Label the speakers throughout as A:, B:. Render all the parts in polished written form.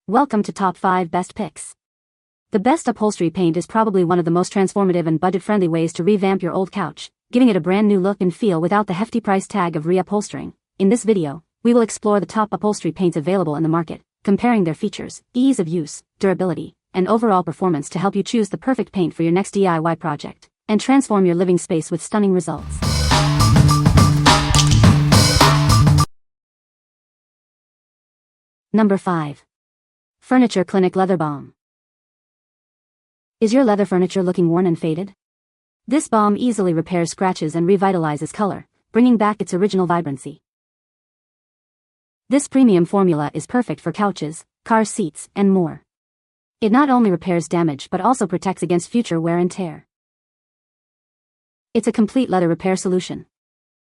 A: Welcome to Top 5 Best Picks. The best upholstery paint is probably one of the most transformative and budget-friendly ways to revamp your old couch, giving it a brand new look and feel without the hefty price tag of reupholstering. In this video, we will explore the top upholstery paints available in the market, comparing their features, ease of use, durability, and overall performance to help you choose the perfect paint for your next DIY project, and transform your living space with stunning results. Number 5. Furniture Clinic Leather Balm. Is your leather furniture looking worn and faded? This balm easily repairs scratches and revitalizes color, bringing back its original vibrancy. This premium formula is perfect for couches, car seats, and more. It not only repairs damage but also protects against future wear and tear. It's a complete leather repair solution.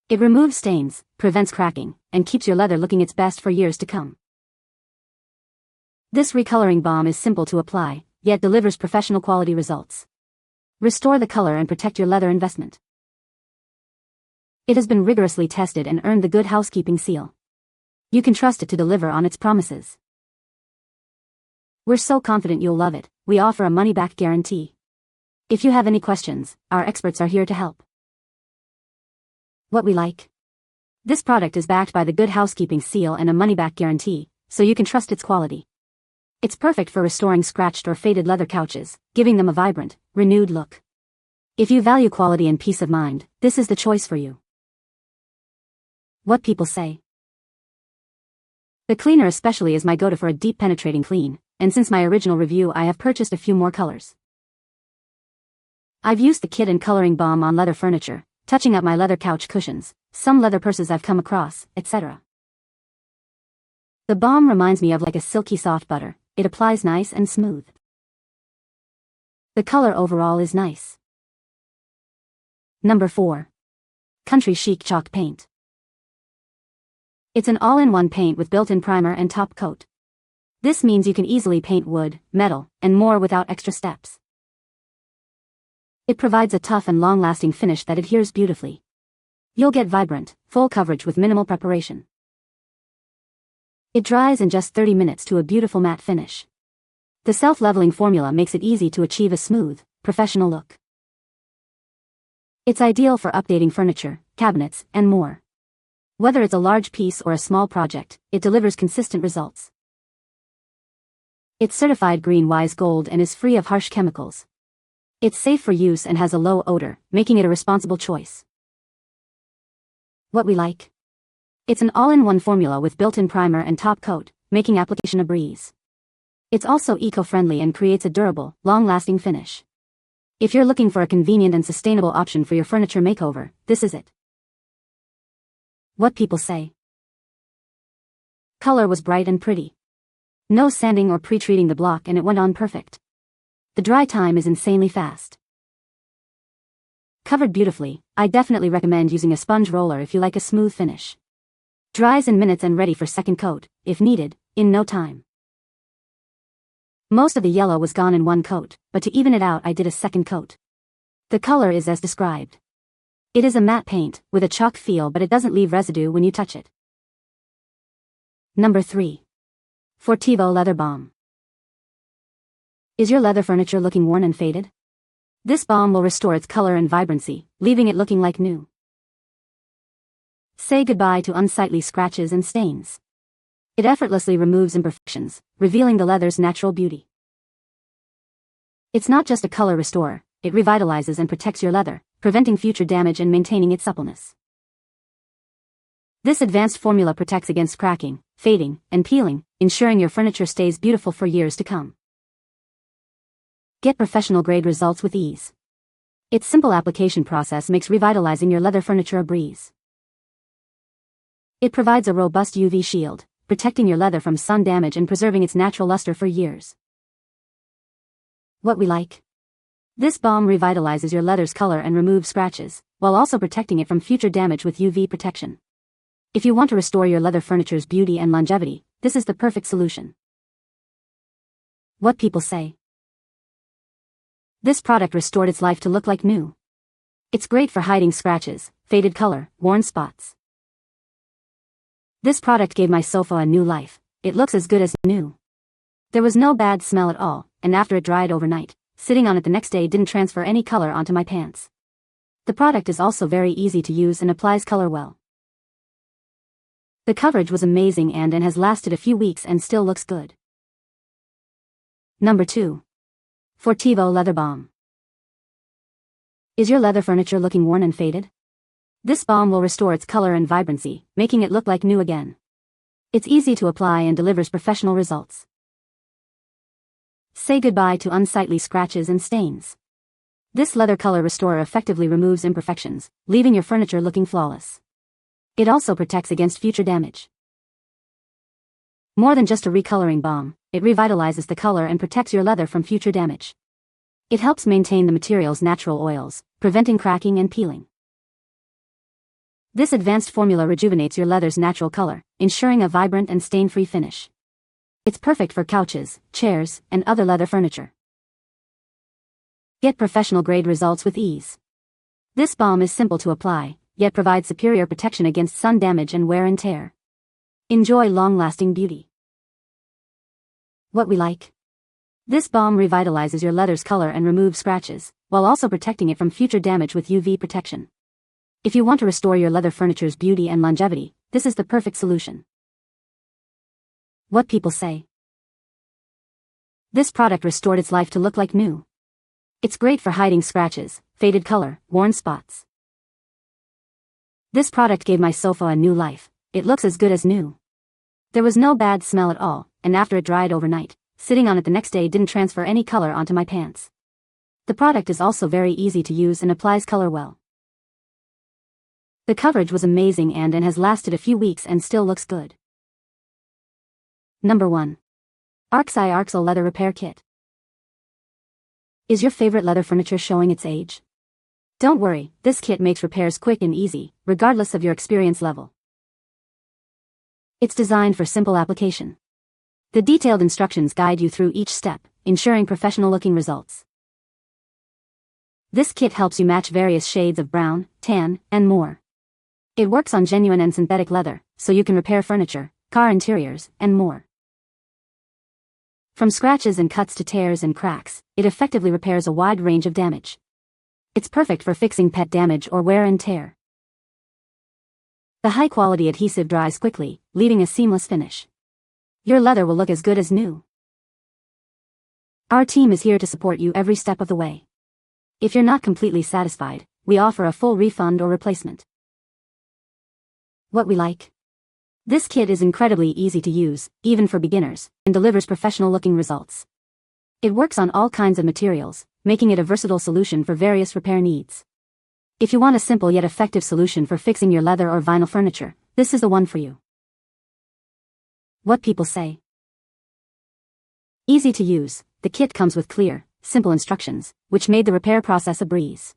A: It removes stains, prevents cracking, and keeps your leather looking its best for years to come. This recoloring balm is simple to apply, yet delivers professional quality results. Restore the color and protect your leather investment. It has been rigorously tested and earned the Good Housekeeping seal. You can trust it to deliver on its promises. We're so confident you'll love it, we offer a money-back guarantee. If you have any questions, our experts are here to help. What we like? This product is backed by the Good Housekeeping seal and a money-back guarantee, so you can trust its quality. It's perfect for restoring scratched or faded leather couches, giving them a vibrant, renewed look. If you value quality and peace of mind, this is the choice for you. What people say. The cleaner especially is my go-to for a deep penetrating clean, and since my original review I have purchased a few more colors. I've used the kit and coloring balm on leather furniture, touching up my leather couch cushions, some leather purses I've come across, etc. The balm reminds me of like a silky soft butter. It applies nice and smooth. The color overall is nice. Number 4. Country Chic Chalk Paint. It's an all-in-one paint with built-in primer and top coat. This means you can easily paint wood, metal, and more without extra steps. It provides a tough and long-lasting finish that adheres beautifully. You'll get vibrant, full coverage with minimal preparation. It dries in just 30 minutes to a beautiful matte finish. The self-leveling formula makes it easy to achieve a smooth, professional look. It's ideal for updating furniture, cabinets, and more. Whether it's a large piece or a small project, it delivers consistent results. It's certified Green Wise Gold and is free of harsh chemicals. It's safe for use and has a low odor, making it a responsible choice. What we like? It's an all-in-one formula with built-in primer and top coat, making application a breeze. It's also eco-friendly and creates a durable, long-lasting finish. If you're looking for a convenient and sustainable option for your furniture makeover, this is it. What people say. Color was bright and pretty. No sanding or pre-treating the block and it went on perfect. The dry time is insanely fast. Covered beautifully, I definitely recommend using a sponge roller if you like a smooth finish. Dries in minutes and ready for second coat, if needed, in no time. Most of the yellow was gone in one coat, but to even it out I did a second coat. The color is as described. It is a matte paint, with a chalk feel but it doesn't leave residue when you touch it. Number 3. FORTIVO Leather Balm. Is your leather furniture looking worn and faded? This balm will restore its color and vibrancy, leaving it looking like new. Say goodbye to unsightly scratches and stains. It effortlessly removes imperfections, revealing the leather's natural beauty. It's not just a color restorer, it revitalizes and protects your leather, preventing future damage and maintaining its suppleness. This advanced formula protects against cracking, fading, and peeling, ensuring your furniture stays beautiful for years to come. Get professional-grade results with ease. Its simple application process makes revitalizing your leather furniture a breeze. It provides a robust UV shield, protecting your leather from sun damage and preserving its natural luster for years. What we like? This balm revitalizes your leather's color and removes scratches, while also protecting it from future damage with UV protection. If you want to restore your leather furniture's beauty and longevity, this is the perfect solution. What people say. This product restored its life to look like new. It's great for hiding scratches, faded color, worn spots. This product gave my sofa a new life. It looks as good as new. There was no bad smell at all, and after it dried overnight, sitting on it the next day didn't transfer any color onto my pants. The product is also very easy to use and applies color well. The coverage was amazing and has lasted a few weeks and still looks good. Number 2. FORTIVO Leather Balm. Is your leather furniture looking worn and faded? This balm will restore its color and vibrancy, making it look like new again. It's easy to apply and delivers professional results. Say goodbye to unsightly scratches and stains. This leather color restorer effectively removes imperfections, leaving your furniture looking flawless. It also protects against future damage. More than just a recoloring balm, it revitalizes the color and protects your leather from future damage. It helps maintain the material's natural oils, preventing cracking and peeling. This advanced formula rejuvenates your leather's natural color, ensuring a vibrant and stain-free finish. It's perfect for couches, chairs, and other leather furniture. Get professional-grade results with ease. This balm is simple to apply, yet provides superior protection against sun damage and wear and tear. Enjoy long-lasting beauty. What we like. This balm revitalizes your leather's color and removes scratches, while also protecting it from future damage with UV protection. If you want to restore your leather furniture's beauty and longevity, this is the perfect solution. What people say. This product restored its life to look like new. It's great for hiding scratches, faded color, worn spots. This product gave my sofa a new life. It looks as good as new. There was no bad smell at all, and after it dried overnight, sitting on it the next day didn't transfer any color onto my pants. The product is also very easy to use and applies color well. The coverage was amazing and has lasted a few weeks and still looks good. Number 1. ARCSSAI ARCSSAL Leather Repair Kit. Is your favorite leather furniture showing its age? Don't worry, this kit makes repairs quick and easy, regardless of your experience level. It's designed for simple application. The detailed instructions guide you through each step, ensuring professional-looking results. This kit helps you match various shades of brown, tan, and more. It works on genuine and synthetic leather, so you can repair furniture, car interiors, and more. From scratches and cuts to tears and cracks, it effectively repairs a wide range of damage. It's perfect for fixing pet damage or wear and tear. The high-quality adhesive dries quickly, leaving a seamless finish. Your leather will look as good as new. Our team is here to support you every step of the way. If you're not completely satisfied, we offer a full refund or replacement. What we like. This kit is incredibly easy to use, even for beginners, and delivers professional-looking results. It works on all kinds of materials, making it a versatile solution for various repair needs. If you want a simple yet effective solution for fixing your leather or vinyl furniture, this is the one for you. What people say. Easy to use, the kit comes with clear, simple instructions, which made the repair process a breeze.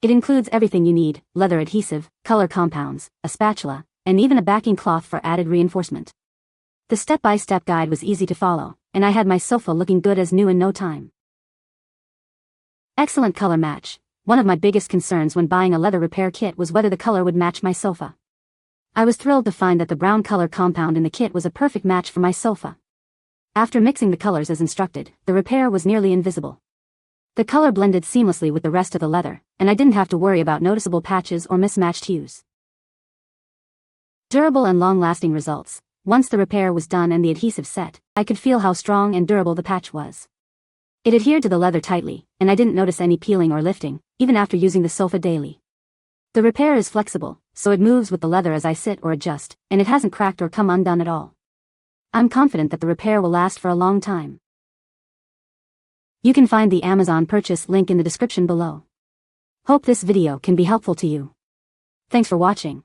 A: It includes everything you need: leather adhesive, color compounds, a spatula, and even a backing cloth for added reinforcement. The step-by-step guide was easy to follow, and I had my sofa looking good as new in no time. Excellent color match. One of my biggest concerns when buying a leather repair kit was whether the color would match my sofa. I was thrilled to find that the brown color compound in the kit was a perfect match for my sofa. After mixing the colors as instructed, the repair was nearly invisible. The color blended seamlessly with the rest of the leather, and I didn't have to worry about noticeable patches or mismatched hues. Durable and long-lasting results. Once the repair was done and the adhesive set, I could feel how strong and durable the patch was. It adhered to the leather tightly, and I didn't notice any peeling or lifting, even after using the sofa daily. The repair is flexible, so it moves with the leather as I sit or adjust, and it hasn't cracked or come undone at all. I'm confident that the repair will last for a long time. You can find the Amazon purchase link in the description below. Hope this video can be helpful to you. Thanks for watching.